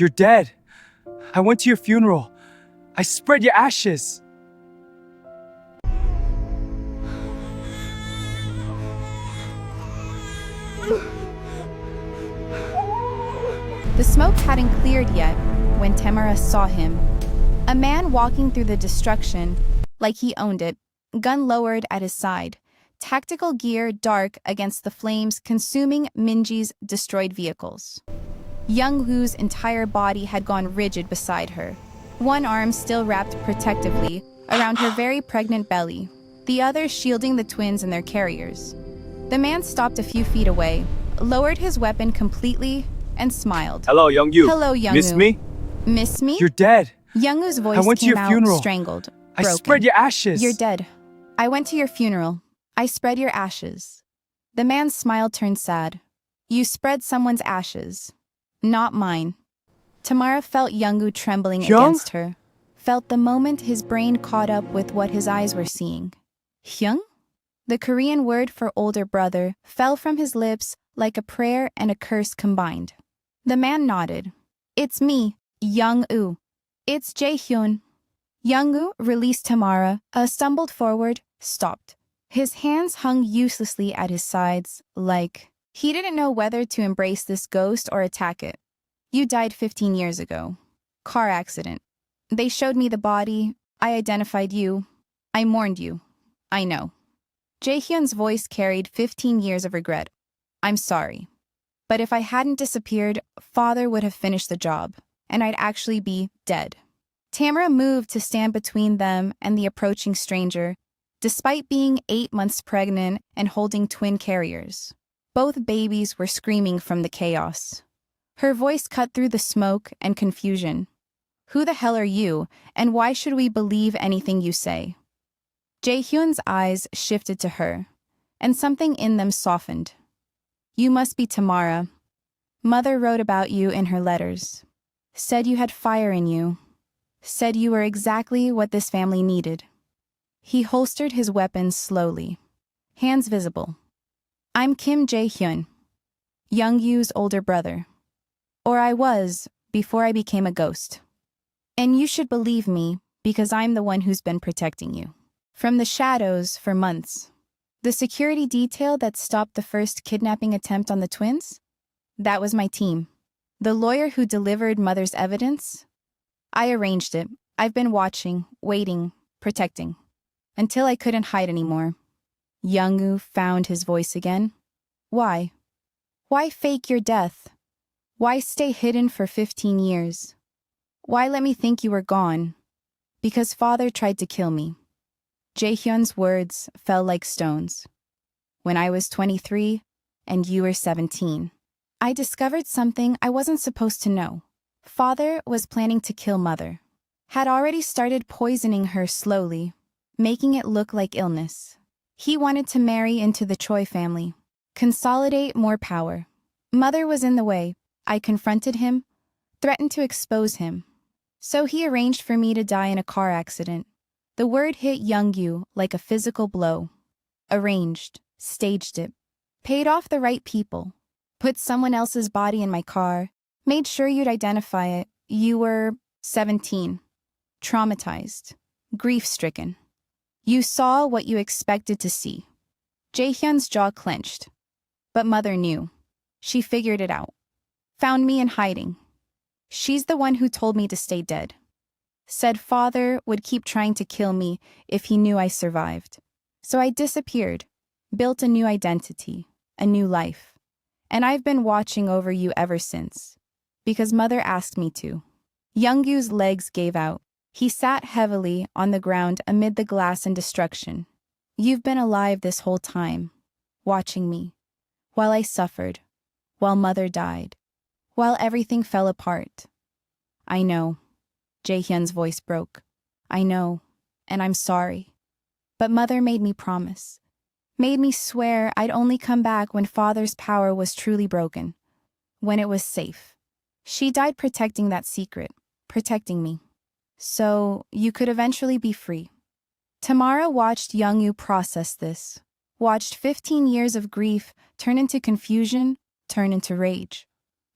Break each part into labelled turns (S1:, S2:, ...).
S1: You're dead. I went to your funeral. I spread your ashes.
S2: The smoke hadn't cleared yet when Tamara saw him. A man walking through the destruction, like he owned it, gun lowered at his side, tactical gear dark against the flames consuming Minji's destroyed vehicles. Yongu's entire body had gone rigid beside her, one arm still wrapped protectively around her very pregnant belly, the other shielding the twins and their carriers. The man stopped a few feet away, lowered his weapon completely, and smiled.
S1: Hello, Young-u.
S2: Hello, Yongu.
S1: Miss me?
S2: Miss me?
S1: You're dead.
S2: Yongu's voice
S1: I went to
S2: came
S1: your
S2: out
S1: funeral.
S2: strangled,
S1: I
S2: broken.
S1: spread your ashes.
S2: You're dead. I went to your funeral. I spread your ashes. The man's smile turned sad. You spread someone's ashes. Not mine. Tamara felt Yongu trembling against her. Felt the moment his brain caught up with what his eyes were seeing. Hyung? The Korean word for older brother fell from his lips like a prayer and a curse combined. The man nodded. It's me, Young-u. It's Jae-hyun. Young-u released Tamara, stumbled forward, stopped. His hands hung uselessly at his sides, like he didn't know whether to embrace this ghost or attack it. You died 15 years ago. Car accident. They showed me the body. I identified you. I mourned you. I know. Jae-hyun's voice carried 15 years of regret. I'm sorry. But if I hadn't disappeared, Father would have finished the job, and I'd actually be dead. Tamara moved to stand between them and the approaching stranger, despite being 8 months pregnant and holding twin carriers. Both babies were screaming from the chaos. Her voice cut through the smoke and confusion. Who the hell are you, and why should we believe anything you say? Jae-hyun's eyes shifted to her, and something in them softened. You must be Tamara. Mother wrote about you in her letters. Said you had fire in you. Said you were exactly what this family needed. He holstered his weapon slowly, hands visible. I'm Kim Jae-hyun, Young-u's older brother. Or I was, before I became a ghost. And you should believe me, because I'm the one who's been protecting you. From the shadows for months. The security detail that stopped the first kidnapping attempt on the twins? That was my team. The lawyer who delivered Mother's evidence? I arranged it. I've been watching, waiting, protecting. Until I couldn't hide anymore. Young-u found his voice again. Why? Why fake your death? Why stay hidden for 15 years? Why let me think you were gone? Because Father tried to kill me. Jae-hyun's words fell like stones. When I was 23 and you were 17, I discovered something I wasn't supposed to know. Father was planning to kill Mother. Had already started poisoning her slowly, making it look like illness. He wanted to marry into the Choi family, consolidate more power. Mother was in the way. I confronted him, threatened to expose him. So he arranged for me to die in a car accident. The word hit Young-u like a physical blow. Arranged, staged it, paid off the right people, put someone else's body in my car, made sure you'd identify it. You were 17, traumatized, grief-stricken. You saw what you expected to see. Jae-hyun's jaw clenched. But Mother knew. She figured it out. Found me in hiding. She's the one who told me to stay dead. Said Father would keep trying to kill me if he knew I survived. So I disappeared, built a new identity, a new life. And I've been watching over you ever since. Because Mother asked me to. Young-u's legs gave out. He sat heavily on the ground amid the glass and destruction. You've been alive this whole time, watching me, while I suffered, while Mother died, while everything fell apart. I know. Jae-hyun's voice broke. I know, and I'm sorry. But Mother made me promise. Made me swear I'd only come back when Father's power was truly broken. When it was safe. She died protecting that secret, protecting me. So you could eventually be free. Tamara watched Young-u process this. Watched 15 years of grief turn into confusion, turn into rage.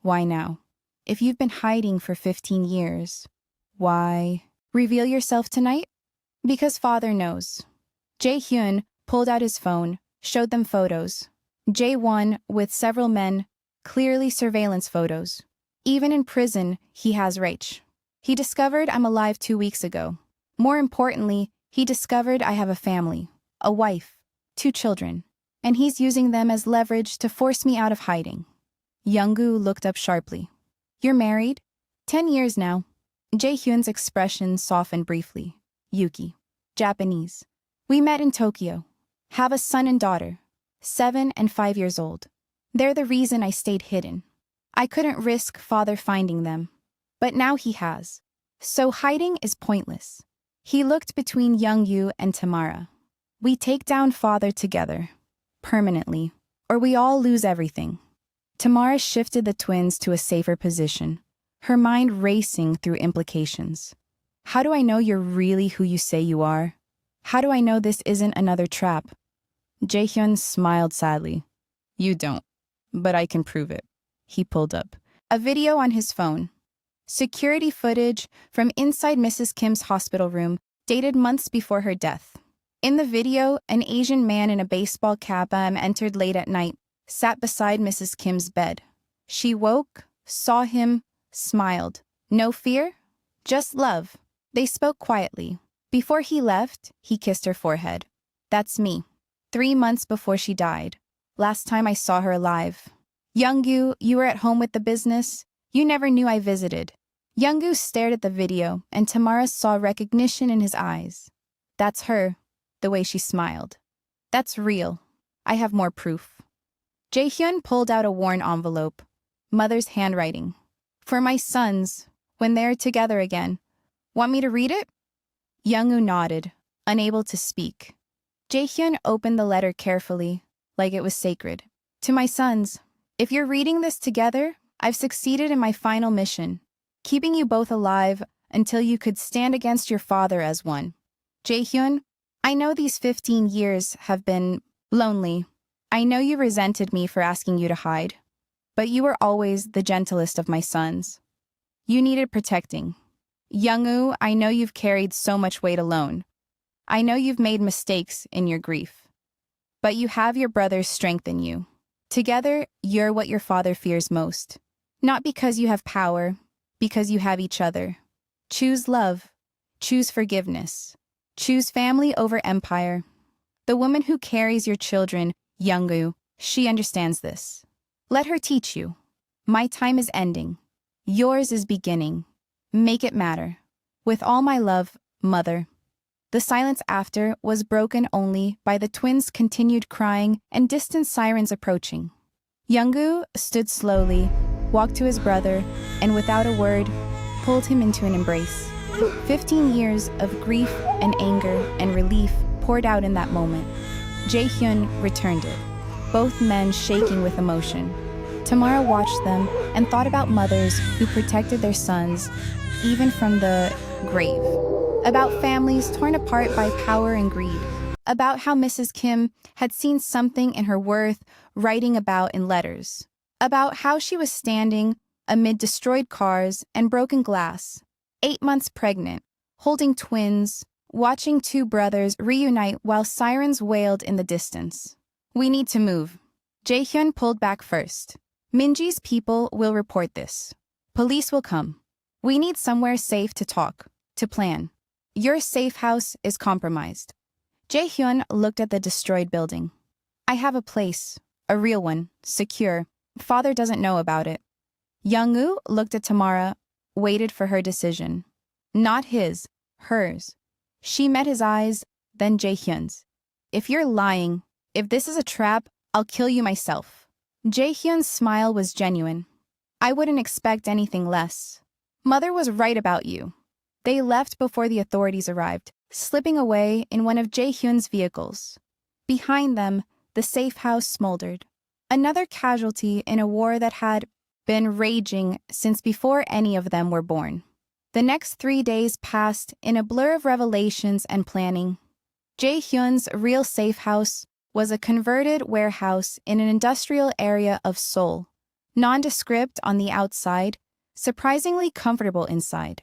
S2: Why now? If you've been hiding for 15 years, why reveal yourself tonight? Because father knows. Jae-hyun pulled out his phone, showed them photos. Jae-won with several men, clearly surveillance photos. Even in prison, he has Rach. He discovered I'm alive 2 weeks ago. More importantly, he discovered I have a family, a wife, 2 children, and he's using them as leverage to force me out of hiding. Yongu looked up sharply. You're married? 10 years now. Jae-hyun's expression softened briefly. Yuki. Japanese. We met in Tokyo. Have a son and daughter. 7 and 5 years old. They're the reason I stayed hidden. I couldn't risk father finding them. But now he has. So hiding is pointless. He looked between Young-u and Tamara. We take down father together. Permanently. Or we all lose everything. Tamara shifted the twins to a safer position, her mind racing through implications. How do I know you're really who you say you are? How do I know this isn't another trap? Jae-hyun smiled sadly. You don't, but I can prove it. He pulled up a video on his phone. Security footage from inside Mrs. Kim's hospital room dated months before her death. In the video, an Asian man in a baseball cap entered late at night, sat beside Mrs. Kim's bed. She woke, saw him, smiled. No fear? Just love. They spoke quietly. Before he left, he kissed her forehead. That's me. 3 months before she died. Last time I saw her alive. Yongu, you were at home with the business. You never knew I visited. Yongu stared at the video, and Tamara saw recognition in his eyes. That's her, the way she smiled. That's real. I have more proof. Jae-hyun pulled out a worn envelope. Mother's handwriting. For my sons, when they're together again. Want me to read it? Young-u nodded, unable to speak. Jae-hyun opened the letter carefully, like it was sacred. To my sons, if you're reading this together, I've succeeded in my final mission, keeping you both alive until you could stand against your father as one. Jae-hyun, I know these 15 years have been lonely. I know you resented me for asking you to hide, but you were always the gentlest of my sons. You needed protecting. Young-u, I know you've carried so much weight alone. I know you've made mistakes in your grief, but you have your brother's strength in you. Together, you're what your father fears most. Not because you have power, because you have each other. Choose love. Choose forgiveness. Choose family over empire. The woman who carries your children, Yongu, she understands this. Let her teach you. My time is ending. Yours is beginning. Make it matter. With all my love, Mother. The silence after was broken only by the twins' continued crying and distant sirens approaching. Yongu stood slowly, walked to his brother, and without a word, pulled him into an embrace. 15 years of grief and anger and relief poured out in that moment. Jae-hyun returned it, both men shaking with emotion. Tamara watched them and thought about mothers who protected their sons, even from the grave. About families torn apart by power and greed. About how Mrs. Kim had seen something in her worth writing about in letters. About how she was standing amid destroyed cars and broken glass, 8 months pregnant, holding twins, watching 2 brothers reunite while sirens wailed in the distance. We need to move. Jae-hyun pulled back first. Minji's people will report this. Police will come. We need somewhere safe to talk, to plan. Your safe house is compromised. Jae-hyun looked at the destroyed building. I have a place, a real one, secure. Father doesn't know about it. Young-u looked at Tamara, waited for her decision. Not his, hers. She met his eyes, then Jae-hyun's. If you're lying, if this is a trap, I'll kill you myself. Jae-hyun's smile was genuine. I wouldn't expect anything less. Mother was right about you. They left before the authorities arrived, slipping away in one of Jae-hyun's vehicles. Behind them, the safe house smoldered. Another casualty in a war that had been raging since before any of them were born. The next 3 days passed in a blur of revelations and planning. Jae-hyun's real safe house was a converted warehouse in an industrial area of Seoul. Nondescript on the outside, surprisingly comfortable inside.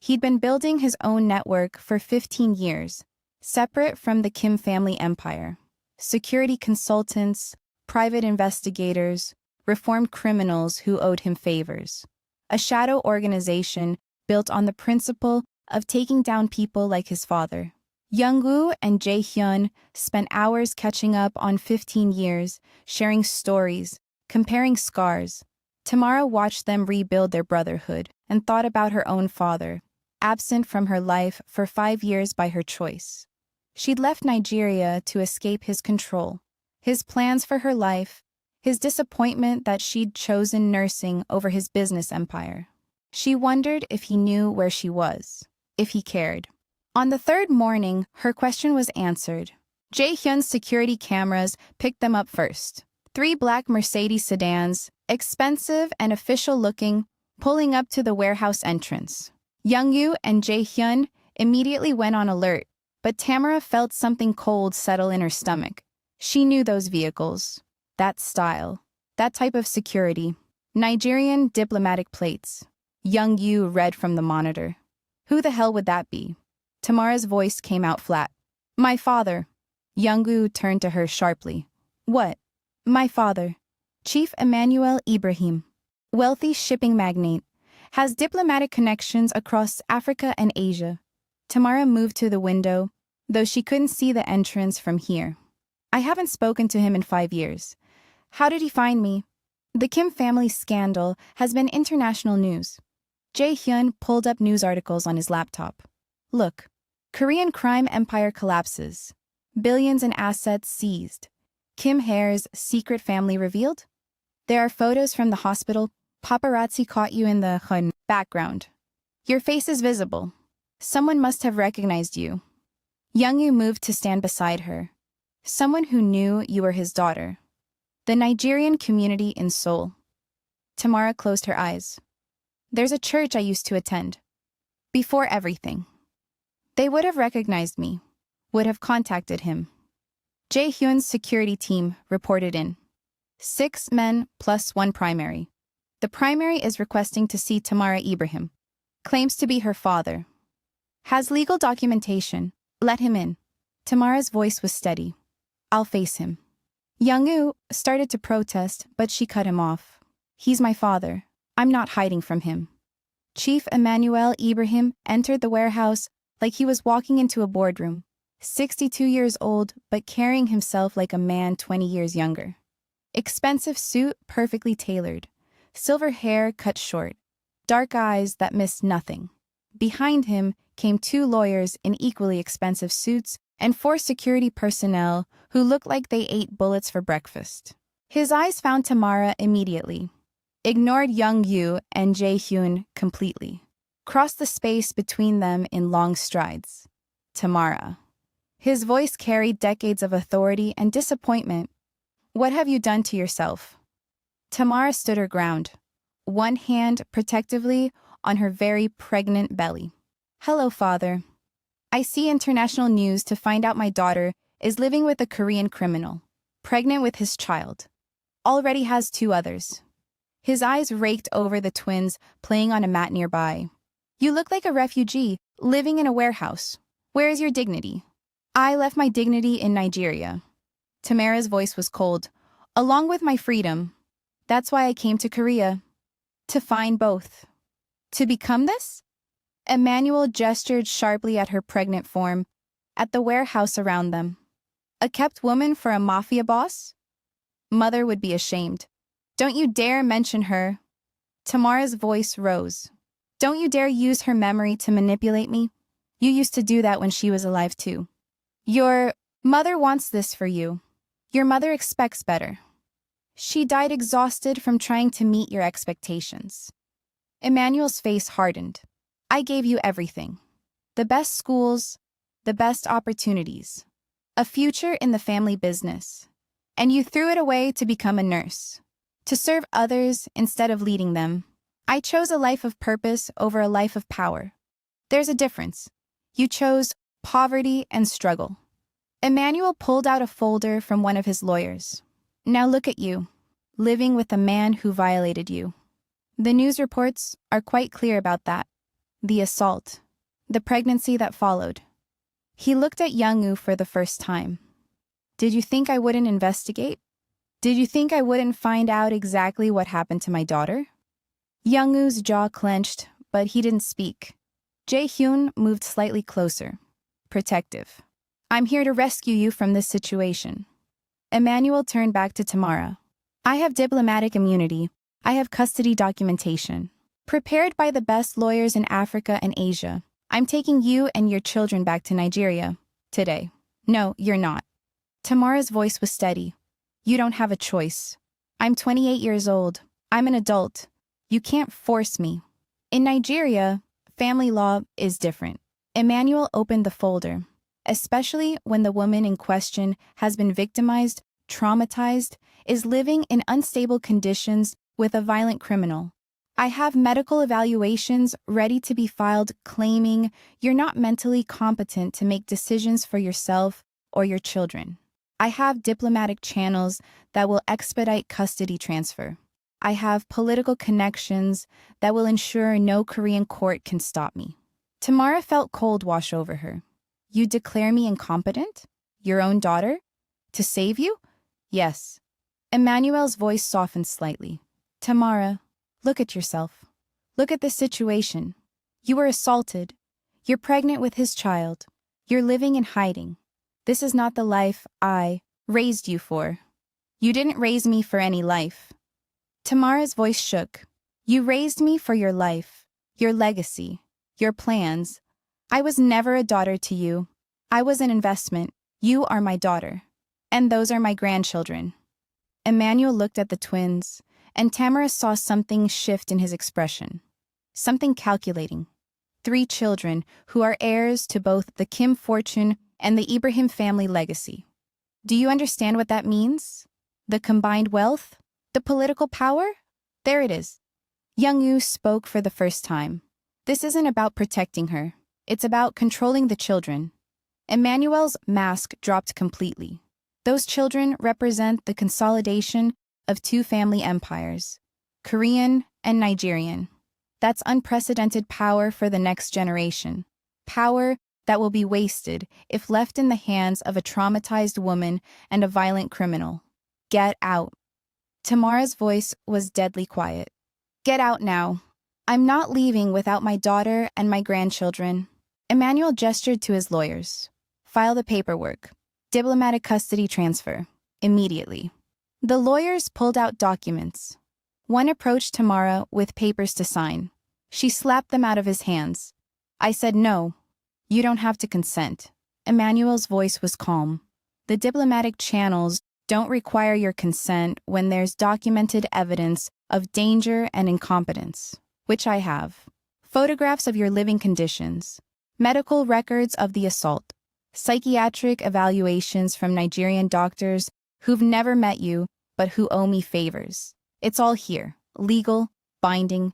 S2: He'd been building his own network for 15 years, separate from the Kim family empire. Security consultants, private investigators, reformed criminals who owed him favors. A shadow organization built on the principle of taking down people like his father. Yongu and Jae-hyun spent hours catching up on 15 years, sharing stories, comparing scars. Tamara watched them rebuild their brotherhood and thought about her own father, absent from her life for 5 years by her choice. She'd left Nigeria to escape his control, his plans for her life, his disappointment that she'd chosen nursing over his business empire. She wondered if he knew where she was, if he cared. On the third morning, her question was answered. Jae-hyun's security cameras picked them up first. 3 black Mercedes sedans, expensive and official-looking, pulling up to the warehouse entrance. Young-u and Jae-hyun immediately went on alert, but Tamara felt something cold settle in her stomach. She knew those vehicles, that style, that type of security. Nigerian diplomatic plates. Young-u read from the monitor. Who the hell would that be? Tamara's voice came out flat. My father. Yongu turned to her sharply. What? My father. Chief Emmanuel Ibrahim. Wealthy shipping magnate. Has diplomatic connections across Africa and Asia. Tamara moved to the window, though she couldn't see the entrance from here. I haven't spoken to him in 5 years. How did he find me? The Kim family scandal has been international news. Jae-hyun pulled up news articles on his laptop. Look. Korean crime empire collapses. Billions in assets seized. Kim Hare's secret family revealed? There are photos from the hospital. Paparazzi caught you in the background. Your face is visible. Someone must have recognized you. Young-u moved to stand beside her. Someone who knew you were his daughter. The Nigerian community in Seoul. Tamara closed her eyes. There's a church I used to attend. Before everything. They would have recognized me, would have contacted him. Jae-hyun's security team reported in. 6 men plus 1 primary. The primary is requesting to see Tamara Ibrahim. Claims to be her father. Has legal documentation. Let him in. Tamara's voice was steady. I'll face him. Young-u started to protest, but she cut him off. He's my father. I'm not hiding from him. Chief Emmanuel Ibrahim entered the warehouse like he was walking into a boardroom. 62 years old, but carrying himself like a man 20 years younger. Expensive suit perfectly tailored. Silver hair cut short. Dark eyes that missed nothing. Behind him came 2 lawyers in equally expensive suits and 4 security personnel who looked like they ate bullets for breakfast. His eyes found Tamara immediately. Ignored Young-u and Jae-hyun completely. Crossed the space between them in long strides. Tamara. His voice carried decades of authority and disappointment. What have you done to yourself? Tamara stood her ground, one hand protectively on her very pregnant belly. Hello, father. I see international news to find out my daughter is living with a Korean criminal, pregnant with his child. Already has 2 others. His eyes raked over the twins playing on a mat nearby. You look like a refugee, living in a warehouse. Where is your dignity? I left my dignity in Nigeria. Tamara's voice was cold. Along with my freedom. That's why I came to Korea. To find both. To become this? Emmanuel gestured sharply at her pregnant form, at the warehouse around them. A kept woman for a mafia boss? Mother would be ashamed. Don't you dare mention her. Tamara's voice rose. Don't you dare use her memory to manipulate me. You used to do that when she was alive too. Your mother wants this for you. Your mother expects better. She died exhausted from trying to meet your expectations. Emmanuel's face hardened. I gave you everything. The best schools, the best opportunities, a future in the family business. And you threw it away to become a nurse, to serve others instead of leading them. I chose a life of purpose over a life of power. There's a difference. You chose poverty and struggle. Emmanuel pulled out a folder from one of his lawyers. Now look at you, living with a man who violated you. The news reports are quite clear about that. The assault. The pregnancy that followed. He looked at Young-u for the first time. Did you think I wouldn't investigate? Did you think I wouldn't find out exactly what happened to my daughter? Young-u's jaw clenched, but he didn't speak. Jae-hyun moved slightly closer. Protective. I'm here to rescue you from this situation. Emmanuel turned back to Tamara. I have diplomatic immunity. I have custody documentation. Prepared by the best lawyers in Africa and Asia. I'm taking you and your children back to Nigeria. Today. No, you're not. Tamara's voice was steady. You don't have a choice. I'm 28 years old. I'm an adult. You can't force me. In Nigeria, family law is different. Emmanuel opened the folder, especially when the woman in question has been victimized, traumatized, is living in unstable conditions with a violent criminal. I have medical evaluations ready to be filed claiming you're not mentally competent to make decisions for yourself or your children. I have diplomatic channels that will expedite custody transfer. I have political connections that will ensure no Korean court can stop me. Tamara felt cold wash over her. You declare me incompetent? Your own daughter? To save you? Yes. Emmanuel's voice softened slightly. Tamara, look at yourself. Look at this situation. You were assaulted. You're pregnant with his child. You're living in hiding. This is not the life I raised you for. You didn't raise me for any life. Tamara's voice shook. You raised me for your life, your legacy, your plans. I was never a daughter to you. I was an investment. You are my daughter. And those are my grandchildren. Emmanuel looked at the twins, and Tamara saw something shift in his expression. Something calculating. 3 children who are heirs to both the Kim fortune and the Ibrahim family legacy. Do you understand what that means? The combined wealth? The political power? There it is. Young-u spoke for the first time. This isn't about protecting her. It's about controlling the children. Emmanuel's mask dropped completely. Those children represent the consolidation of 2 family empires, Korean and Nigerian. That's unprecedented power for the next generation. Power that will be wasted if left in the hands of a traumatized woman and a violent criminal. Get out. Tamara's voice was deadly quiet. Get out now. I'm not leaving without my daughter and my grandchildren. Emmanuel gestured to his lawyers. File the paperwork. Diplomatic custody transfer. Immediately. The lawyers pulled out documents. One approached Tamara with papers to sign. She slapped them out of his hands. I said no. You don't have to consent. Emmanuel's voice was calm. The diplomatic channels don't require your consent when there's documented evidence of danger and incompetence, which I have. Photographs of your living conditions, medical records of the assault, psychiatric evaluations from Nigerian doctors who've never met you but who owe me favors. It's all here, legal, binding.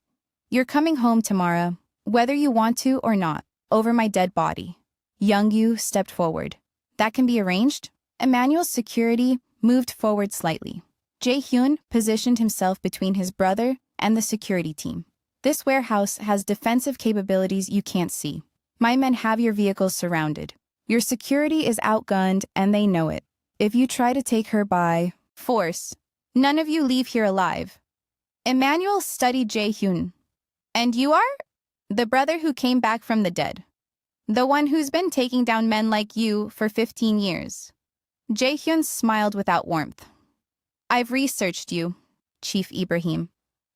S2: You're coming home tomorrow, whether you want to or not, over my dead body. Young-u stepped forward. That can be arranged? Emmanuel's security moved forward slightly. Jae-hyun positioned himself between his brother and the security team. This warehouse has defensive capabilities you can't see. My men have your vehicles surrounded. Your security is outgunned and they know it. If you try to take her by force, none of you leave here alive. Emmanuel studied Jae-hyun. And you are? The brother who came back from the dead. The one who's been taking down men like you for 15 years. Jae-hyun smiled without warmth. I've researched you, Chief Ibrahim.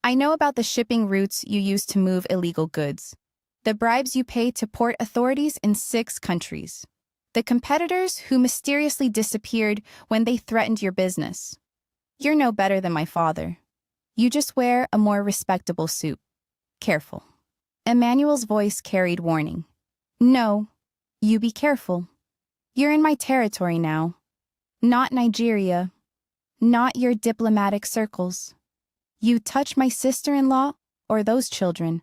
S2: I know about the shipping routes you use to move illegal goods, the bribes you pay to port authorities in 6 countries, the competitors who mysteriously disappeared when they threatened your business. You're no better than my father. You just wear a more respectable suit. Careful. Emmanuel's voice carried warning. No, you be careful. You're in my territory now. Not Nigeria. Not your diplomatic circles. You touch my sister-in-law or those children,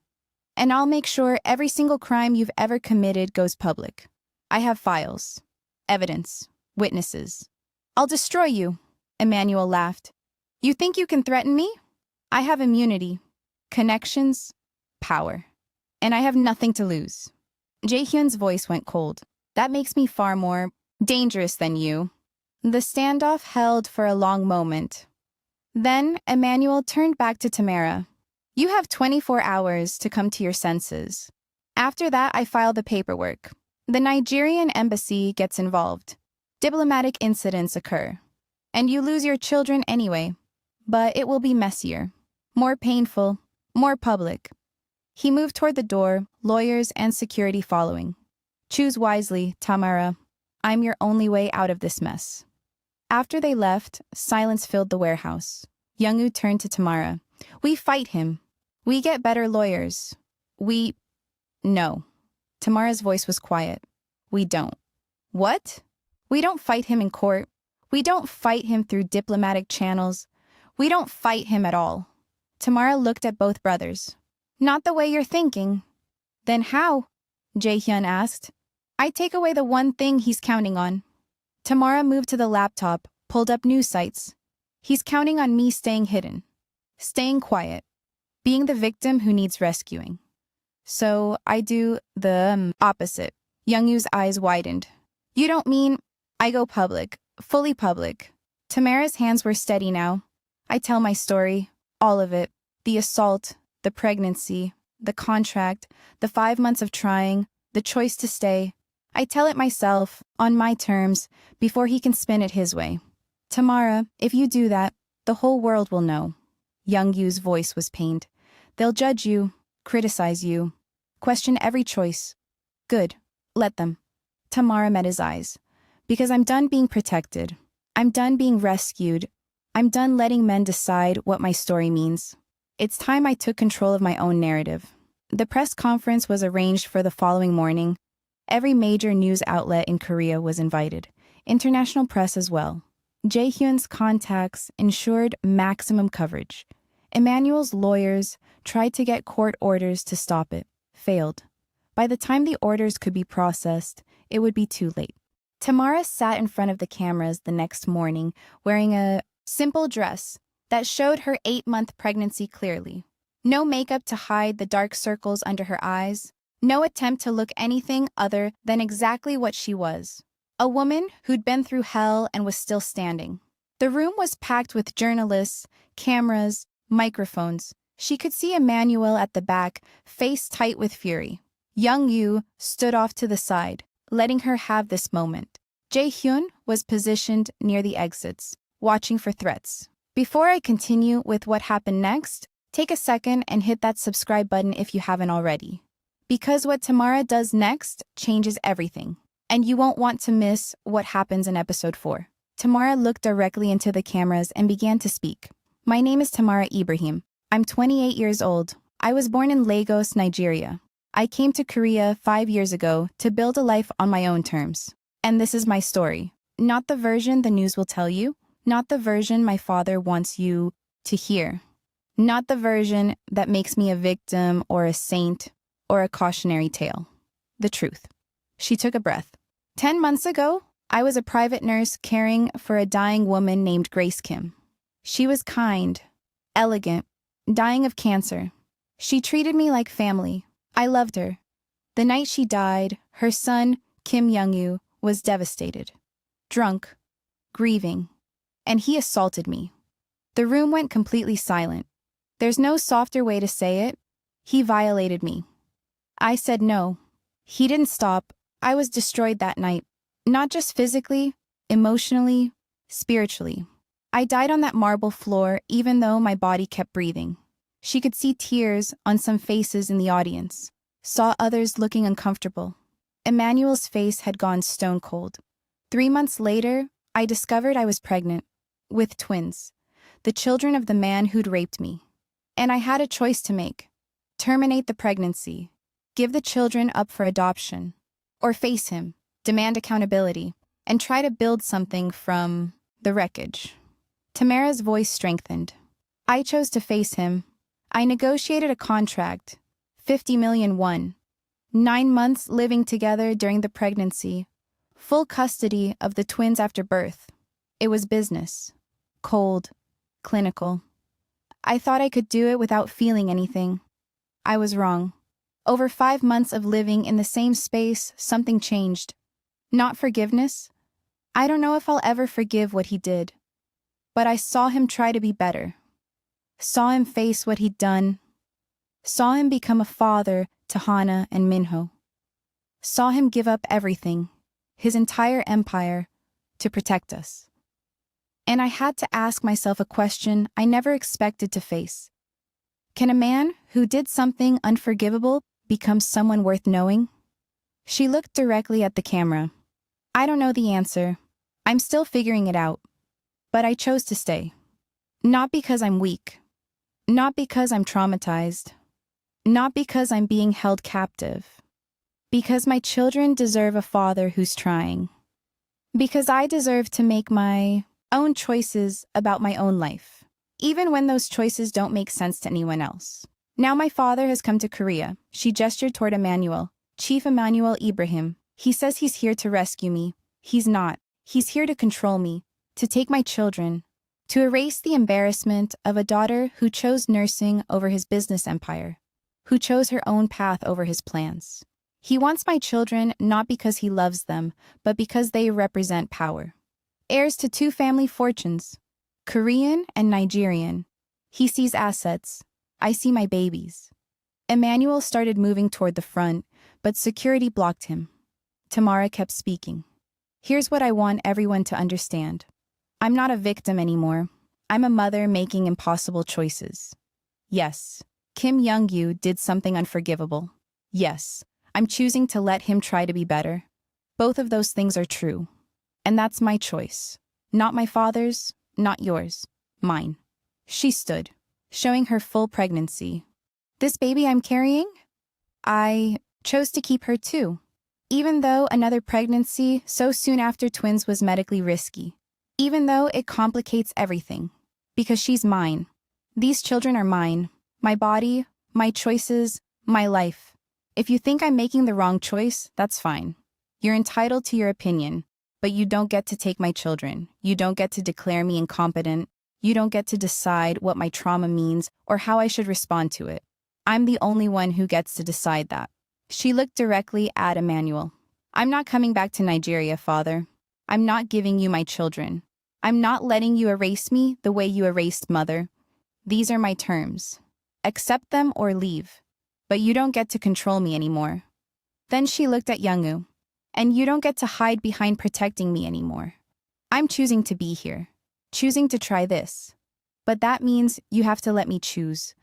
S2: and I'll make sure every single crime you've ever committed goes public. I have files, evidence, witnesses. I'll destroy you, Emmanuel laughed. You think you can threaten me? I have immunity. Connections, power. And I have nothing to lose. Jae-hyun's voice went cold. That makes me far more dangerous than you. The standoff held for a long moment. Then Emmanuel turned back to Tamara. You have 24 hours to come to your senses. After that, I file the paperwork. The Nigerian embassy gets involved. Diplomatic incidents occur. And you lose your children anyway. But it will be messier, more painful, more public. He moved toward the door, lawyers and security following. Choose wisely, Tamara. I'm your only way out of this mess. After they left, silence filled the warehouse. Young-u turned to Tamara. We fight him. We get better lawyers. No. Tamara's voice was quiet. We don't. What? We don't fight him in court. We don't fight him through diplomatic channels. We don't fight him at all. Tamara looked at both brothers. Not the way you're thinking. Then how? Jae-hyun asked. I take away the one thing he's counting on. Tamara moved to the laptop, pulled up news sites. He's counting on me staying hidden. Staying quiet. Being the victim who needs rescuing. So I do the opposite. Young-u's eyes widened. You don't mean I go public, fully public. Tamara's hands were steady now. I tell my story, all of it. The assault, the pregnancy, the contract, the 5 months of trying, the choice to stay. I tell it myself, on my terms, before he can spin it his way. Tamara, if you do that, the whole world will know. Young-u's voice was pained. They'll judge you, criticize you, question every choice. Good. Let them. Tamara met his eyes. Because I'm done being protected. I'm done being rescued. I'm done letting men decide what my story means. It's time I took control of my own narrative. The press conference was arranged for the following morning. Every major news outlet in Korea was invited, international press as well. Jae-hyun's contacts ensured maximum coverage. Emmanuel's lawyers tried to get court orders to stop it, failed. By the time the orders could be processed, it would be too late. Tamara sat in front of the cameras the next morning wearing a simple dress that showed her 8-month pregnancy clearly. No makeup to hide the dark circles under her eyes. No attempt to look anything other than exactly what she was. A woman who'd been through hell and was still standing. The room was packed with journalists, cameras, microphones. She could see Emmanuel at the back, face tight with fury. Young-u stood off to the side, letting her have this moment. Jae-hyun was positioned near the exits, watching for threats. Before I continue with what happened next, take a second and hit that subscribe button if you haven't already. Because what Tamara does next changes everything, and you won't want to miss what happens in episode 4. Tamara looked directly into the cameras and began to speak. My name is Tamara Ibrahim. I'm 28 years old. I was born in Lagos, Nigeria. I came to Korea 5 years ago to build a life on my own terms. And this is my story. Not the version the news will tell you. Not the version my father wants you to hear. Not the version that makes me a victim or a saint or a cautionary tale. The truth. She took a breath. 10 months ago, I was a private nurse caring for a dying woman named Grace Kim. She was kind, elegant, dying of cancer. She treated me like family. I loved her. The night she died, her son, Kim Young-u, was devastated, drunk, grieving, and he assaulted me. The room went completely silent. There's no softer way to say it. He violated me. I said no. He didn't stop. I was destroyed that night, not just physically, emotionally, spiritually. I died on that marble floor even though my body kept breathing. She could see tears on some faces in the audience, saw others looking uncomfortable. Emmanuel's face had gone stone cold. 3 months later, I discovered I was pregnant, with twins, the children of the man who'd raped me. And I had a choice to make. Terminate the pregnancy, give the children up for adoption, or face him, demand accountability, and try to build something from the wreckage. Tamara's voice strengthened. I chose to face him. I negotiated a contract, 50 million won, 9 months living together during the pregnancy, full custody of the twins after birth. It was business, cold, clinical. I thought I could do it without feeling anything. I was wrong. Over 5 months of living in the same space, something changed. Not forgiveness. I don't know if I'll ever forgive what he did. But I saw him try to be better. Saw him face what he'd done. Saw him become a father to Hana and Minho. Saw him give up everything, his entire empire, to protect us. And I had to ask myself a question I never expected to face. Can a man who did something unforgivable become someone worth knowing? She looked directly at the camera. I don't know the answer. I'm still figuring it out. But I chose to stay. Not because I'm weak. Not because I'm traumatized. Not because I'm being held captive. Because my children deserve a father who's trying. Because I deserve to make my own choices about my own life, even when those choices don't make sense to anyone else. Now my father has come to Korea. She gestured toward Emmanuel, Chief Emmanuel Ibrahim. He says he's here to rescue me. He's not. He's here to control me, to take my children, to erase the embarrassment of a daughter who chose nursing over his business empire, who chose her own path over his plans. He wants my children not because he loves them, but because they represent power. Heirs to 2 family fortunes, Korean and Nigerian. He sees assets. I see my babies. Emmanuel started moving toward the front, but security blocked him. Tamara kept speaking. Here's what I want everyone to understand. I'm not a victim anymore. I'm a mother making impossible choices. Yes, Kim Young-u did something unforgivable. Yes, I'm choosing to let him try to be better. Both of those things are true. And that's my choice. Not my father's, not yours, mine. She stood, showing her full pregnancy. This baby I'm carrying? I chose to keep her too. Even though another pregnancy so soon after twins was medically risky. Even though it complicates everything. Because she's mine. These children are mine. My body, my choices, my life. If you think I'm making the wrong choice, that's fine. You're entitled to your opinion. But you don't get to take my children. You don't get to declare me incompetent. You don't get to decide what my trauma means or how I should respond to it. I'm the only one who gets to decide that. She looked directly at Emmanuel. I'm not coming back to Nigeria, Father. I'm not giving you my children. I'm not letting you erase me the way you erased Mother. These are my terms. Accept them or leave. But you don't get to control me anymore. Then she looked at Young-u. And you don't get to hide behind protecting me anymore. I'm choosing to be here. Choosing to try this. But that means you have to let me choose.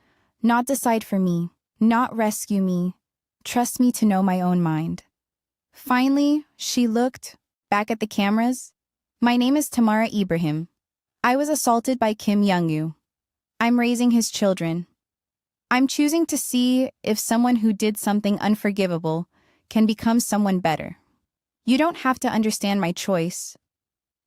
S2: Not decide for me. Not rescue me. Trust me to know my own mind. Finally, she looked back at the cameras. My name is Tamara Ibrahim. I was assaulted by Kim Young-u. I'm raising his children. I'm choosing to see if someone who did something unforgivable can become someone better. You don't have to understand my choice.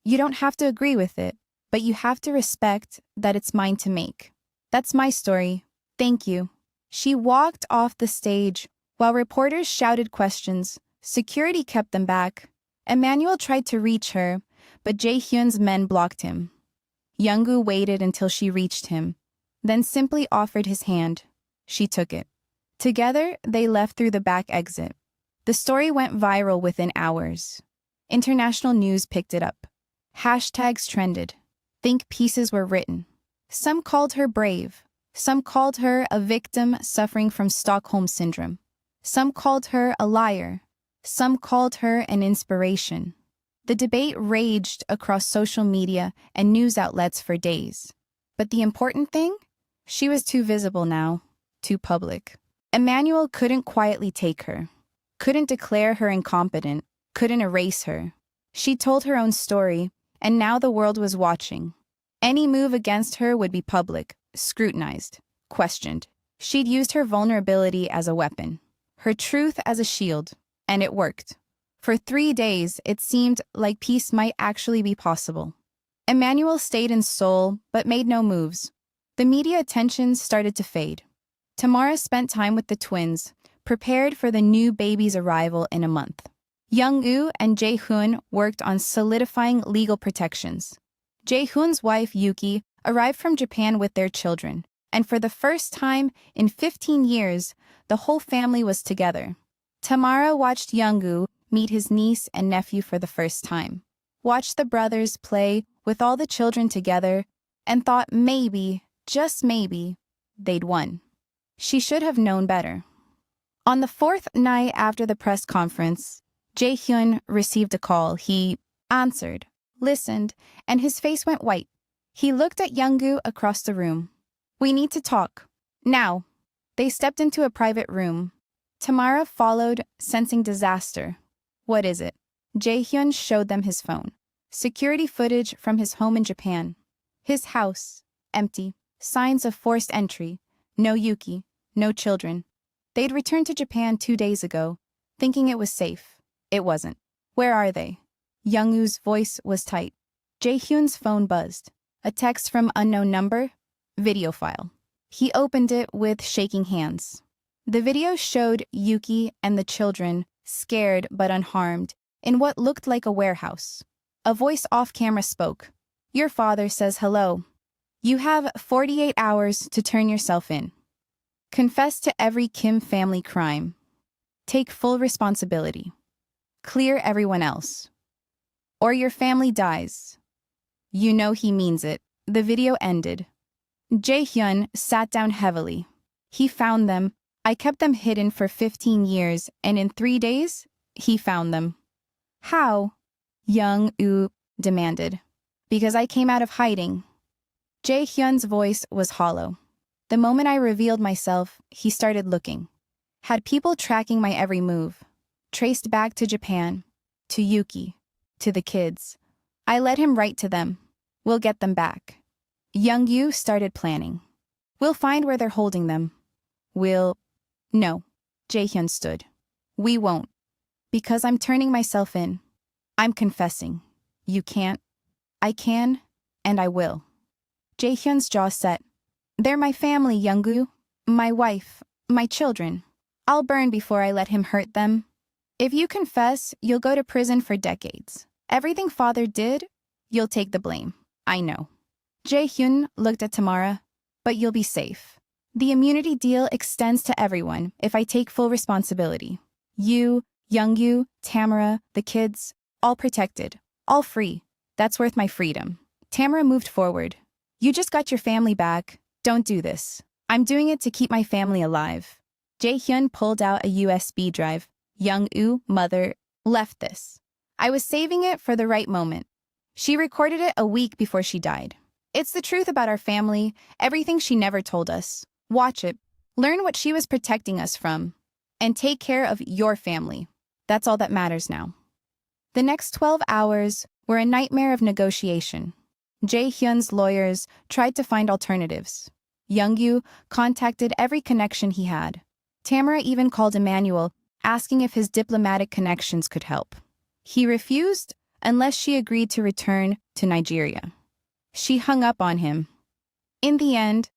S2: You don't have to agree with it, but you have to respect that it's mine to make. That's my story. Thank you. She walked off the stage while reporters shouted questions. Security kept them back. Emmanuel tried to reach her, but Jae-hyun's men blocked him. Yongu waited until she reached him, then simply offered his hand. She took it. Together, they left through the back exit. The story went viral within hours. International news picked it up. Hashtags trended. Think pieces were written. Some called her brave. Some called her a victim suffering from Stockholm Syndrome. Some called her a liar. Some called her an inspiration. The debate raged across social media and news outlets for days. But the important thing? She was too visible now, too public. Emmanuel couldn't quietly take her. Couldn't declare her incompetent, couldn't erase her. She told her own story, and now the world was watching. Any move against her would be public, scrutinized, questioned. She'd used her vulnerability as a weapon, her truth as a shield, and it worked. For 3 days, it seemed like peace might actually be possible. Emmanuel stayed in Seoul, but made no moves. The media attention started to fade. Tamara spent time with the twins, prepared for the new baby's arrival in a month. Young-u and Jae-hyun worked on solidifying legal protections. Jae-hyun's wife, Yuki, arrived from Japan with their children, And for the first time in 15 years, the whole family was together. Tamara watched Yongu meet his niece and nephew for the first time, watched the brothers play with all the children together, and thought maybe, just maybe, they'd won. She should have known better. On the fourth night after the press conference, Jae-hyun received a call. He answered, listened, and his face went white. He looked at Yongu across the room. "We need to talk. Now." They stepped into a private room. Tamara followed, sensing disaster. "What is it?" Jae-hyun showed them his phone. Security footage from his home in Japan. His house, empty. Signs of forced entry. No Yuki, no children. They'd returned to Japan 2 days ago, thinking it was safe. It wasn't. "Where are they?" Young-u's voice was tight. Jae-hyun's phone buzzed. A text from unknown number. Video file. He opened it with shaking hands. The video showed Yuki and the children, scared but unharmed, in what looked like a warehouse. A voice off-camera spoke. "Your father says hello. You have 48 hours to turn yourself in. Confess to every Kim family crime. Take full responsibility. Clear everyone else. Or your family dies." You know he means it. The video ended. Jae-hyun sat down heavily. He found them. I kept them hidden for 15 years, and in 3 days, he found them. "How?" Young-u demanded. "Because I came out of hiding." Jae-hyun's voice was hollow. "The moment I revealed myself, he started looking. Had people tracking my every move. Traced back to Japan, to Yuki, to the kids. I led him right to them. We'll get them back." Young-u started planning. "We'll find where they're holding them. No." Jae-hyun stood. "We won't. Because I'm turning myself in. I'm confessing. You can't. I can, and I will." Jae-hyun's jaw set. "They're my family, Yongu. My wife, my children. I'll burn before I let him hurt them. If you confess, you'll go to prison for decades. Everything father did, you'll take the blame. I know." Jae-hyun looked at Tamara. "But you'll be safe. The immunity deal extends to everyone if I take full responsibility. You, Yongu, Tamara, the kids, all protected, all free. That's worth my freedom." Tamara moved forward. "You just got your family back. Don't do this. I'm doing it to keep my family alive." Jae-hyun pulled out a USB drive. Young-u, mother, left this. "I was saving it for the right moment. She recorded it a week before she died. It's the truth about our family, everything she never told us. Watch it. Learn what she was protecting us from. And take care of your family. That's all that matters now." The next 12 hours were a nightmare of negotiation. Jae-hyun's lawyers tried to find alternatives. Young-u contacted every connection he had. Tamara even called Emmanuel, asking if his diplomatic connections could help. He refused unless she agreed to return to Nigeria. She hung up on him. In the end,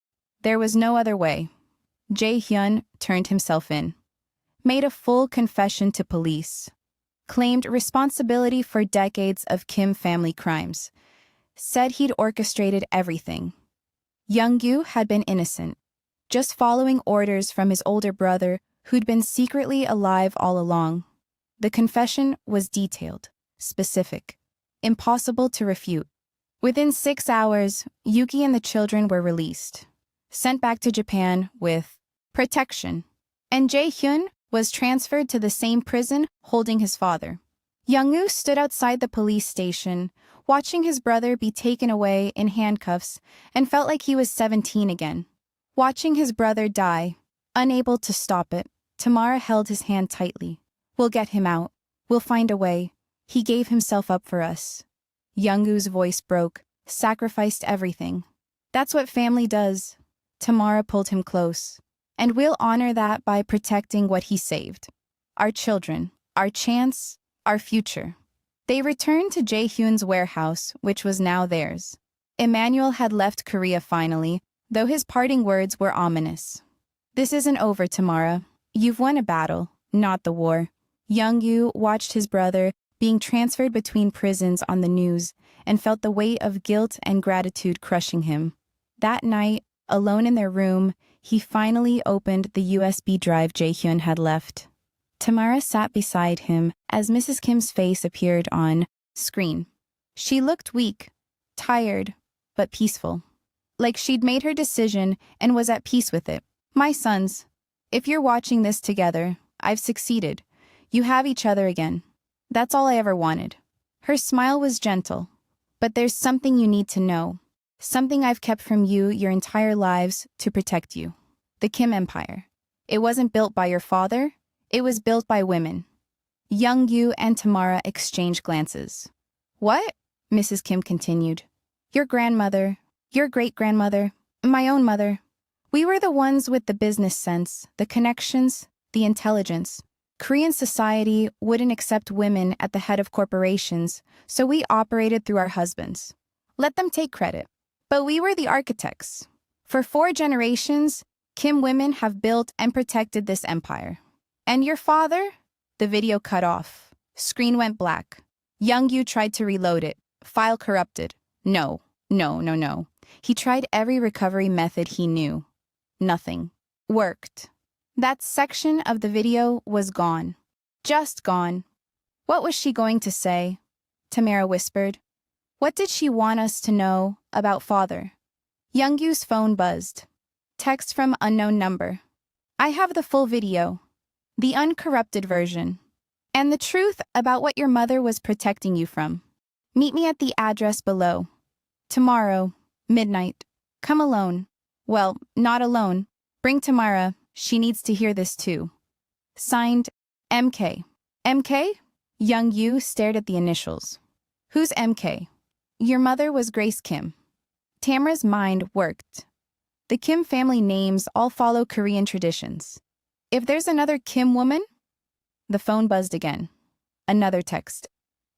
S2: there was no other way. Jae-hyun turned himself in, made a full confession to police, claimed responsibility for decades of Kim family crimes, said he'd orchestrated everything. Young-u had been innocent, just following orders from his older brother who'd been secretly alive all along. The confession was detailed, specific, impossible to refute. Within 6 hours, Yuki and the children were released, sent back to Japan with protection, and Jae-hyun was transferred to the same prison holding his father. Young-u stood outside the police station, watching his brother be taken away in handcuffs, and felt like he was 17 again. Watching his brother die, unable to stop it, Tamara held his hand tightly. "We'll get him out. We'll find a way. He gave himself up for us." Young-u's voice broke, sacrificed everything. "That's what family does." Tamara pulled him close. "And we'll honor that by protecting what he saved. Our children, our chance, our future." They returned to Jae-hyun's warehouse, which was now theirs. Emmanuel had left Korea finally, though his parting words were ominous. "This isn't over, Tamara. You've won a battle, not the war." Young-u watched his brother being transferred between prisons on the news and felt the weight of guilt and gratitude crushing him. That night, Alone in their room, he finally opened the USB drive Jae-hyun had left. Tamara sat beside him as Mrs. Kim's face appeared on screen. She looked weak, tired, but peaceful. Like she'd made her decision and was at peace with it. My sons, if you're watching this together, I've succeeded. You have each other again. That's all I ever wanted. Her smile was gentle. But there's something you need to know. Something I've kept from you your entire lives to protect you. The Kim Empire. It wasn't built by your father. It was built by women. Young-u and Tamara exchanged glances. What? Mrs. Kim continued. Your grandmother, your great-grandmother, my own mother. We were the ones with the business sense, the connections, the intelligence. Korean society wouldn't accept women at the head of corporations, so we operated through our husbands. Let them take credit. But we were the architects. For 4 generations, Kim women have built and protected this empire. And your father? The video cut off. Screen went black. Young-u tried to reload it. File corrupted. No. He tried every recovery method he knew. Nothing. Worked. That section of the video was gone. Just gone. What was she going to say? Tamara whispered. What did she want us to know about father? Young-u's phone buzzed. Text from unknown number. I have the full video. The uncorrupted version. And the truth about what your mother was protecting you from. Meet me at the address below. Tomorrow, midnight. Come alone. Well, not alone. Bring Tamara. She needs to hear this too. Signed, MK. MK? Young-u stared at the initials. Who's MK? Your mother was Grace Kim. Tamara's mind worked. The Kim family names all follow Korean traditions. If there's another Kim woman? The phone buzzed again. Another text.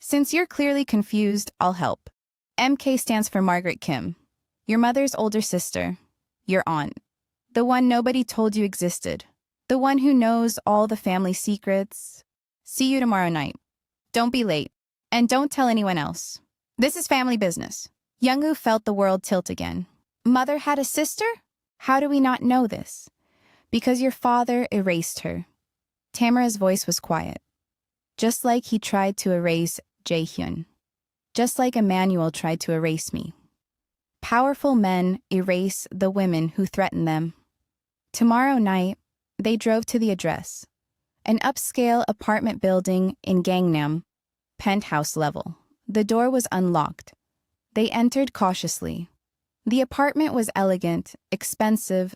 S2: Since you're clearly confused, I'll help. MK stands for Margaret Kim. Your mother's older sister. Your aunt. The one nobody told you existed. The one who knows all the family secrets. See you tomorrow night. Don't be late. And don't tell anyone else. This is family business. Young-u felt the world tilt again. Mother had a sister? How do we not know this? Because your father erased her. Tamara's voice was quiet. Just like he tried to erase Jae-hyun. Just like Emmanuel tried to erase me. Powerful men erase the women who threaten them. Tomorrow night, they drove to the address. An upscale apartment building in Gangnam, penthouse level. The door was unlocked. They entered cautiously. The apartment was elegant, expensive,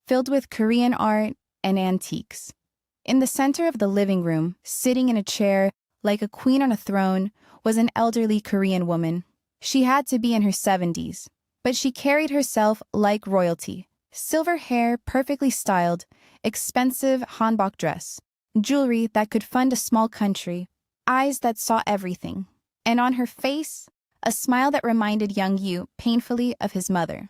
S2: filled with Korean art and antiques. In the center of the living room, sitting in a chair like a queen on a throne, was an elderly Korean woman. She had to be in her 70s, but she carried herself like royalty. Silver hair perfectly styled, expensive hanbok dress, jewelry that could fund a small country, eyes that saw everything, and on her face, a smile that reminded Young-u painfully of his mother.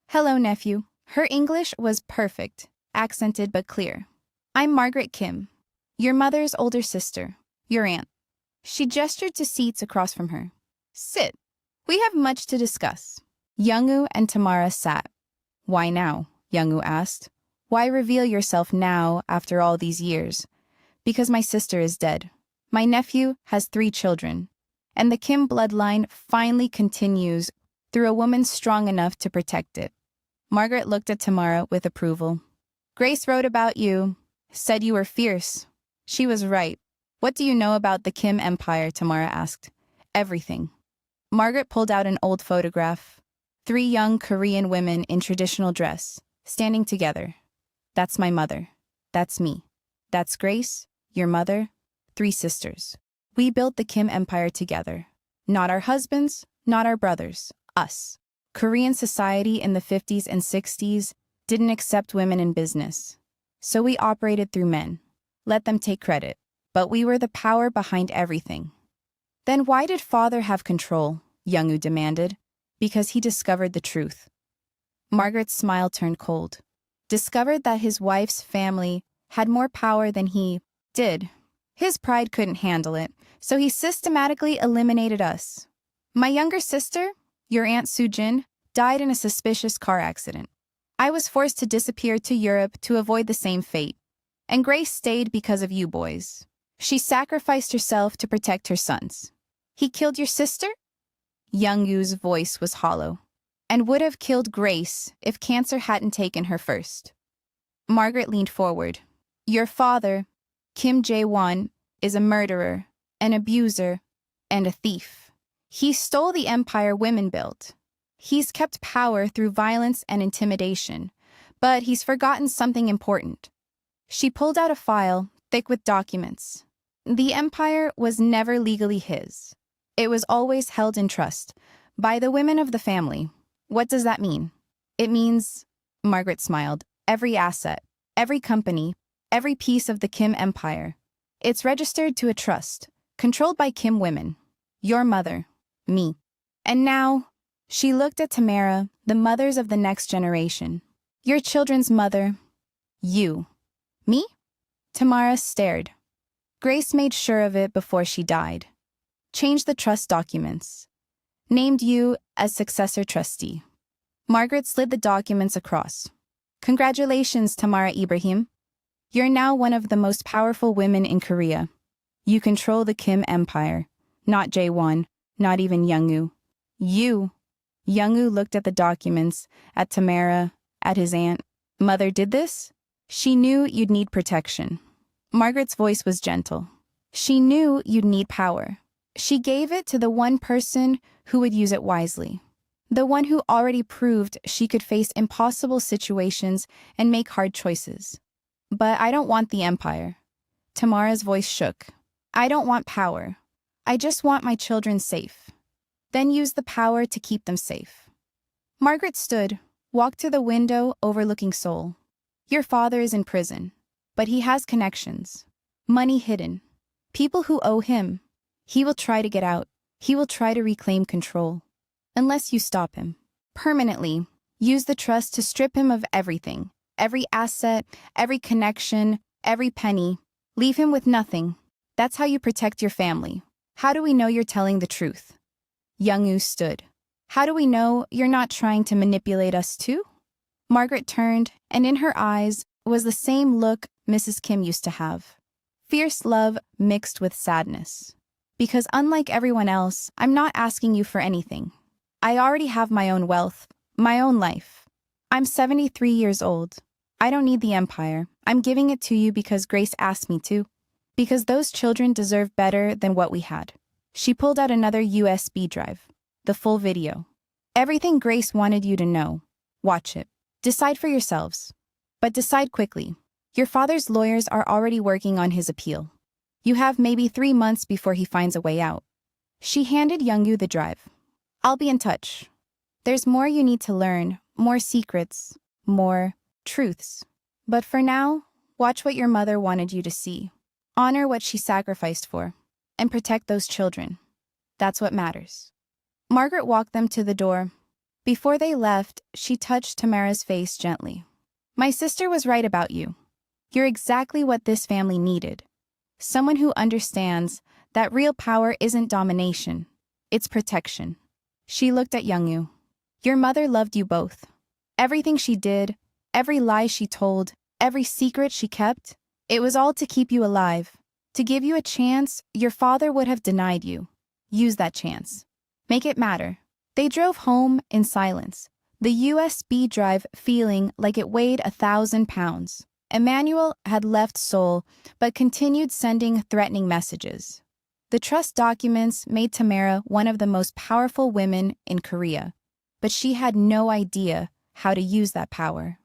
S2: Hello, nephew. Her English was perfect, accented but clear. I'm Margaret Kim, your mother's older sister, your aunt. She gestured to seats across from her. Sit. We have much to discuss. Young-u and Tamara sat. Why now? Young-u asked. Why reveal yourself now after all these years? Because my sister is dead. My nephew has 3 children. And the Kim bloodline finally continues through a woman strong enough to protect it. Margaret looked at Tamara with approval. Grace wrote about you, said you were fierce. She was right. What do you know about the Kim Empire? Tamara asked. Everything. Margaret pulled out an old photograph. 3 young Korean women in traditional dress, standing together. That's my mother. That's me. That's Grace, your mother, 3 sisters. We built the Kim Empire together. Not our husbands, not our brothers, us. Korean society in the 50s and 60s didn't accept women in business. So we operated through men. Let them take credit. But we were the power behind everything. Then why did father have control? Young-u demanded. Because he discovered the truth. Margaret's smile turned cold. Discovered that his wife's family had more power than he did. His pride couldn't handle it, so he systematically eliminated us. My younger sister, your Aunt Soo-jin, died in a suspicious car accident. I was forced to disappear to Europe to avoid the same fate. And Grace stayed because of you boys. She sacrificed herself to protect her sons. He killed your sister? Young-u's voice was hollow. And would have killed Grace if cancer hadn't taken her first. Margaret leaned forward. Your father, Kim Jae-won, is a murderer, an abuser, and a thief. He stole the empire women built. He's kept power through violence and intimidation, but he's forgotten something important. She pulled out a file, thick with documents. The empire was never legally his. It was always held in trust, by the women of the family. What does that mean? It means, Margaret smiled, every asset, every company, every piece of the Kim empire. It's registered to a trust, controlled by Kim women. Your mother, me. And now, she looked at Tamara, the mothers of the next generation. Your children's mother, you. Me? Tamara stared. Grace made sure of it before she died. Changed the trust documents. Named you as successor trustee. Margaret slid the documents across. Congratulations, Tamara Ibrahim. You're now one of the most powerful women in Korea. You control the Kim empire. Not Jae-won, not even Young-u. You. Young-u looked at the documents, at Tamara, at his aunt. Mother did this? She knew you'd need protection. Margaret's voice was gentle. She knew you'd need power. She gave it to the one person who would use it wisely. The one who already proved she could face impossible situations and make hard choices. But I don't want the empire. Tamara's voice shook. I don't want power. I just want my children safe. Then use the power to keep them safe. Margaret stood, walked to the window overlooking Seoul. Your father is in prison, but he has connections. Money hidden. People who owe him. He will try to get out. He will try to reclaim control. Unless you stop him. Permanently, use the trust to strip him of everything. Every asset, every connection, every penny. Leave him with nothing. That's how you protect your family. How do we know you're telling the truth? Young-u stood. How do we know you're not trying to manipulate us too? Margaret turned, and in her eyes was the same look Mrs. Kim used to have. Fierce love mixed with sadness. Because unlike everyone else, I'm not asking you for anything. I already have my own wealth, my own life. I'm 73 years old. I don't need the empire. I'm giving it to you because Grace asked me to. Because those children deserve better than what we had. She pulled out another USB drive. The full video. Everything Grace wanted you to know. Watch it. Decide for yourselves. But decide quickly. Your father's lawyers are already working on his appeal. You have maybe 3 months before he finds a way out. She handed Young-u the drive. I'll be in touch. There's more you need to learn, more secrets, more truths. But for now, watch what your mother wanted you to see. Honor what she sacrificed for, and protect those children. That's what matters. Margaret walked them to the door. Before they left, she touched Tamara's face gently. My sister was right about you. You're exactly what this family needed. Someone who understands that real power isn't domination, it's protection. She looked at Young-u. Your mother loved you both. Everything she did, every lie she told, every secret she kept, it was all to keep you alive. To give you a chance your father would have denied you. Use that chance. Make it matter. They drove home in silence, the USB drive feeling like it weighed 1,000 pounds. Emmanuel had left Seoul, but continued sending threatening messages. The trust documents made Tamara one of the most powerful women in Korea, but she had no idea how to use that power.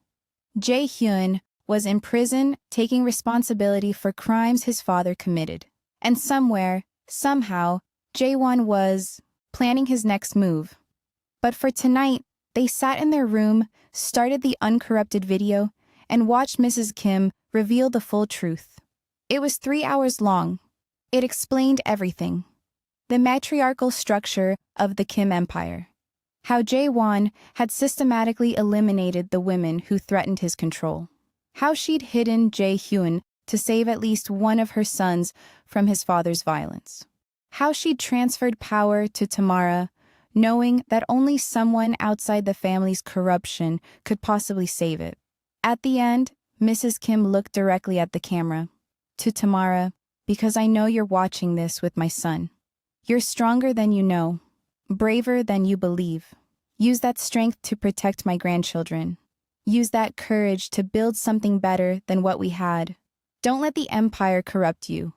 S2: Jae-hyun was in prison taking responsibility for crimes his father committed. And somewhere, somehow, Jae-won was planning his next move. But for tonight, they sat in their room, started the uncorrupted video, and watched Mrs. Kim reveal the full truth. It was 3 hours long. It explained everything. The matriarchal structure of the Kim empire. How Jae-won had systematically eliminated the women who threatened his control. How she'd hidden Jae-hyun to save at least one of her sons from his father's violence. How she'd transferred power to Tamara, knowing that only someone outside the family's corruption could possibly save it. At the end, Mrs. Kim looked directly at the camera. To Tamara, because I know you're watching this with my son. You're stronger than you know, braver than you believe. Use that strength to protect my grandchildren. Use that courage to build something better than what we had. Don't let the empire corrupt you.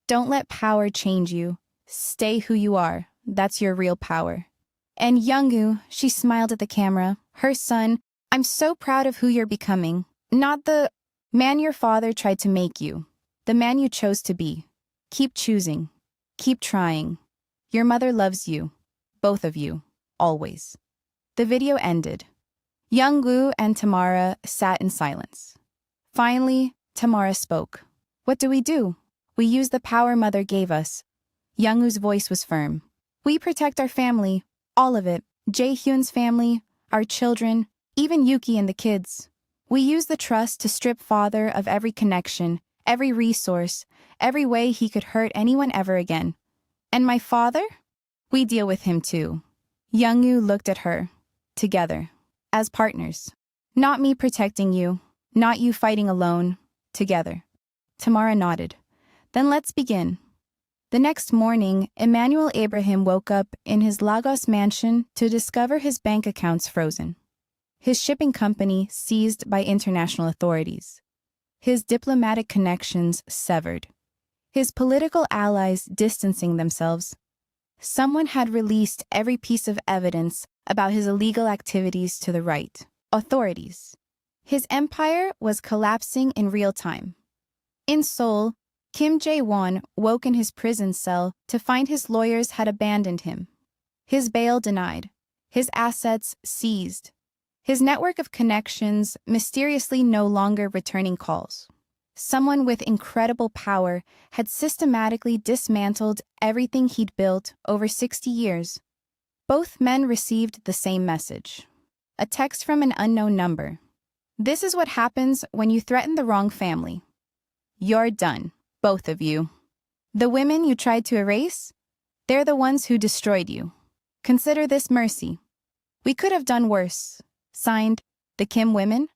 S2: Don't let power change you. Stay who you are. That's your real power. And Young-u, she smiled at the camera. Her son, I'm so proud of who you're becoming. Not the man your father tried to make you. The man you chose to be. Keep choosing. Keep trying. Your mother loves you. Both of you. Always. The video ended. Yongu and Tamara sat in silence. Finally, Tamara spoke. What do? We use the power Mother gave us. Young-u's voice was firm. We protect our family, all of it. Jae-hyun's family, our children, even Yuki and the kids. We use the trust to strip Father of every connection, every resource, every way he could hurt anyone ever again. And my father? We deal with him too. Young-u looked at her. Together. As partners. Not me protecting you. Not you fighting alone. Together. Tamara nodded. Then let's begin. The next morning, Ibrahim woke up in his Lagos mansion to discover his bank accounts frozen. His shipping company seized by international authorities. His diplomatic connections severed. His political allies distancing themselves. Someone had released every piece of evidence about his illegal activities to the right authorities. His empire was collapsing in real time. In Seoul, Kim Jae-won woke in his prison cell to find his lawyers had abandoned him. His bail denied. His assets seized. His network of connections mysteriously no longer returning calls. Someone with incredible power had systematically dismantled everything he'd built over 60 years. Both men received the same message. A text from an unknown number. This is what happens when you threaten the wrong family. You're done, both of you. The women you tried to erase? They're the ones who destroyed you. Consider this mercy. We could have done worse. Signed, the Kim women.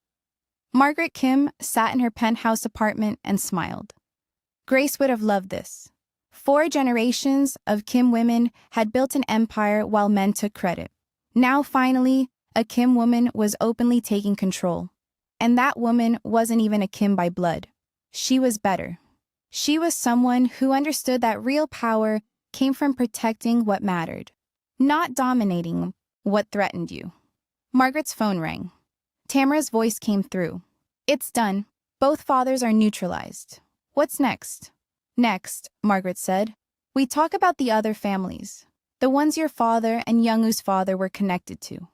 S2: Margaret Kim sat in her penthouse apartment and smiled. Grace would have loved this. 4 generations of Kim women had built an empire while men took credit. Now, finally, a Kim woman was openly taking control. And that woman wasn't even a Kim by blood. She was better. She was someone who understood that real power came from protecting what mattered, not dominating what threatened you. Margaret's phone rang. Tamara's voice came through. It's done. Both fathers are neutralized. What's next? Next, Margaret said, we talk about the other families, the ones your father and Young-u's father were connected to.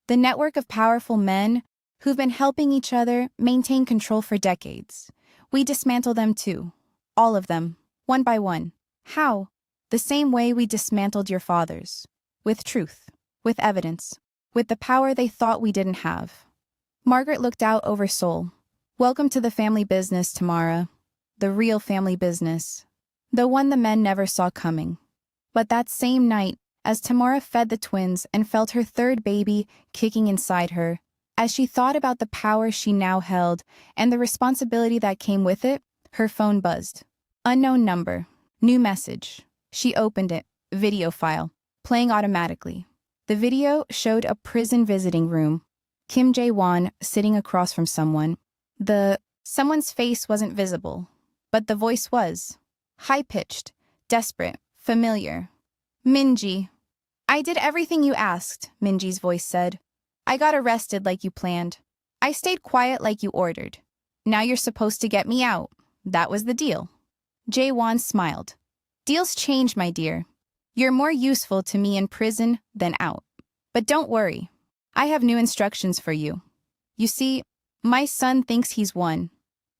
S2: The network of powerful men who've been helping each other maintain control for decades. We dismantle them too. All of them, one by one. How? The same way we dismantled your fathers. With truth. With evidence. With the power they thought we didn't have. Margaret looked out over Seoul. Welcome to the family business, Tamara. The real family business. The one the men never saw coming. But that same night, as Tamara fed the twins and felt her third baby kicking inside her, as she thought about the power she now held and the responsibility that came with it, her phone buzzed. Unknown number. New message. She opened it. Video file. Playing automatically. The video showed a prison visiting room. Kim Jae-won sitting across from someone. Someone's face wasn't visible, but the voice was. High-pitched, desperate, familiar. Minji. I did everything you asked, Minji's voice said. I got arrested like you planned. I stayed quiet like you ordered. Now you're supposed to get me out. That was the deal. Jae-won smiled. Deals change, my dear. You're more useful to me in prison than out. But don't worry. I have new instructions for you. You see, my son thinks he's won.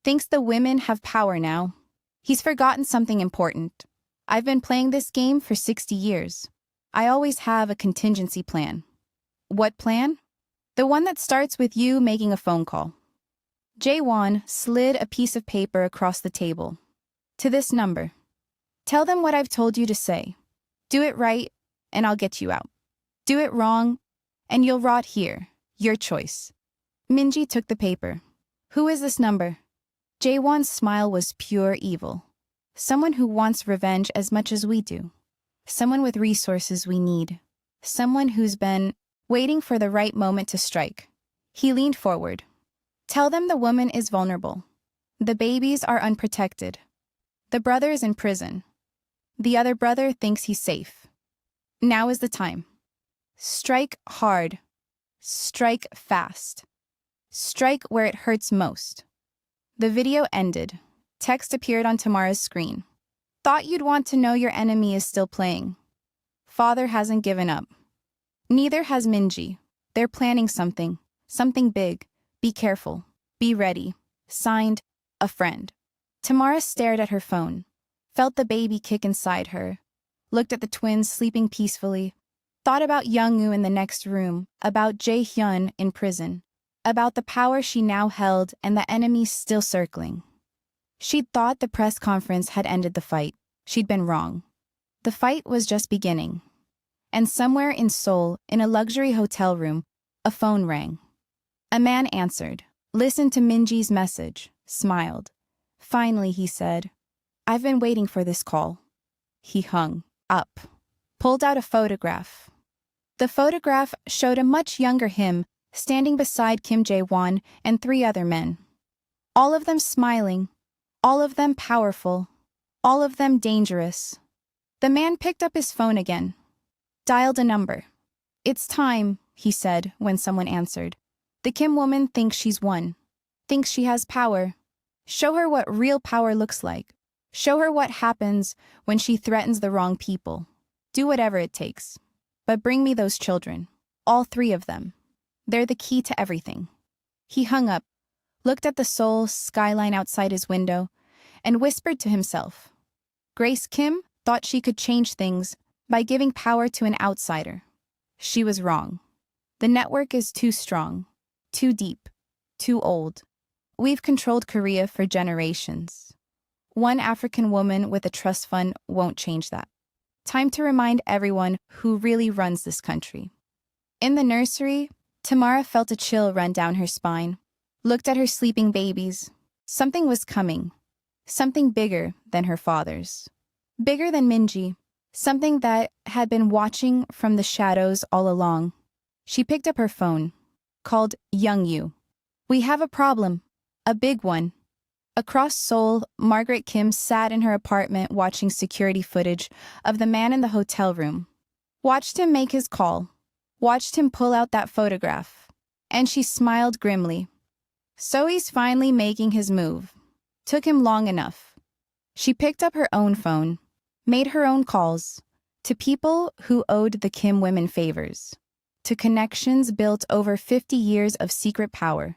S2: Thinks the women have power now. He's forgotten something important. I've been playing this game for 60 years. I always have a contingency plan. What plan? The one that starts with you making a phone call. Jae-won slid a piece of paper across the table. To this number. Tell them what I've told you to say. Do it right, and I'll get you out. Do it wrong, and you'll rot here. Your choice. Minji took the paper. Who is this number? Jaewon's smile was pure evil. Someone who wants revenge as much as we do. Someone with resources we need. Someone who's been waiting for the right moment to strike. He leaned forward. Tell them the woman is vulnerable. The babies are unprotected. The brother is in prison. The other brother thinks he's safe. Now is the time. Strike hard. Strike fast. Strike where it hurts most. The video ended. Text appeared on Tamara's screen. Thought you'd want to know your enemy is still playing. Father hasn't given up. Neither has Minji. They're planning something. Something big. Be careful. Be ready. Signed, a friend. Tamara stared at her phone. Felt the baby kick inside her. Looked at the twins sleeping peacefully. Thought about Young-u in the next room. About Jae-hyun in prison. About the power she now held and the enemies still circling. She'd thought the press conference had ended the fight. She'd been wrong. The fight was just beginning. And somewhere in Seoul, in a luxury hotel room, a phone rang. A man answered, listened to Minji's message, smiled. Finally, he said, I've been waiting for this call. He hung up, pulled out a photograph. The photograph showed a much younger him standing beside Kim Jae-won and 3 other men. All of them smiling, all of them powerful, all of them dangerous. The man picked up his phone again, dialed a number. It's time, he said when someone answered. The Kim woman thinks she's won, thinks she has power. Show her what real power looks like. Show her what happens when she threatens the wrong people. Do whatever it takes. But bring me those children, all 3 of them. They're the key to everything. He hung up, looked at the Seoul skyline outside his window, and whispered to himself. Grace Kim thought she could change things by giving power to an outsider. She was wrong. The network is too strong, too deep, too old. We've controlled Korea for generations. One African woman with a trust fund won't change that. Time to remind everyone who really runs this country. In the nursery, Tamara felt a chill run down her spine, looked at her sleeping babies. Something was coming. Something bigger than her father's. Bigger than Minji. Something that had been watching from the shadows all along. She picked up her phone, called Young-u. We have a problem. A big one. Across Seoul, Margaret Kim sat in her apartment watching security footage of the man in the hotel room. Watched him make his call. Watched him pull out that photograph. And she smiled grimly. So he's finally making his move. Took him long enough. She picked up her own phone, made her own calls, to people who owed the Kim women favors, to connections built over 50 years of secret power,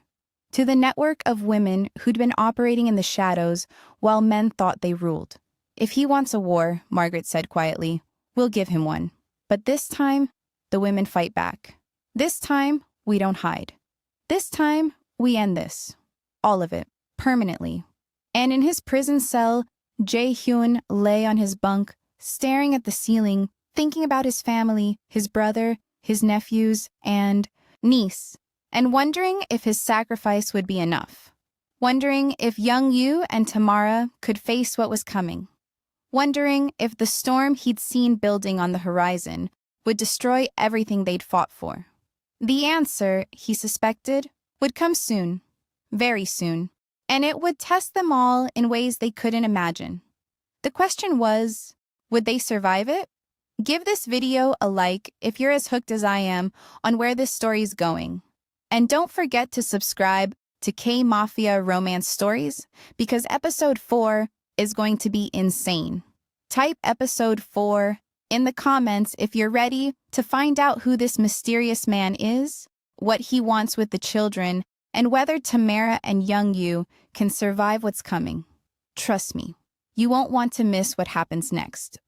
S2: to the network of women who'd been operating in the shadows while men thought they ruled. If he wants a war, Margaret said quietly, we'll give him one. But this time, the women fight back. This time, we don't hide. This time, we end this. All of it. Permanently. And in his prison cell, Jae-hyun lay on his bunk, staring at the ceiling, thinking about his family, his brother, his nephews, and niece, and wondering if his sacrifice would be enough. Wondering if Young-u and Tamara could face what was coming. Wondering if the storm he'd seen building on the horizon would destroy everything they'd fought for. The answer, he suspected, would come soon. Very soon. And it would test them all in ways they couldn't imagine. The question was, would they survive it? Give this video a like if you're as hooked as I am on where this story's going. And don't forget to subscribe to K-Mafia Romance Stories, because episode 4 is going to be insane. Type episode 4 in the comments if you're ready to find out who this mysterious man is, what he wants with the children, and whether Tamara and Young-u can survive what's coming. Trust me, you won't want to miss what happens next.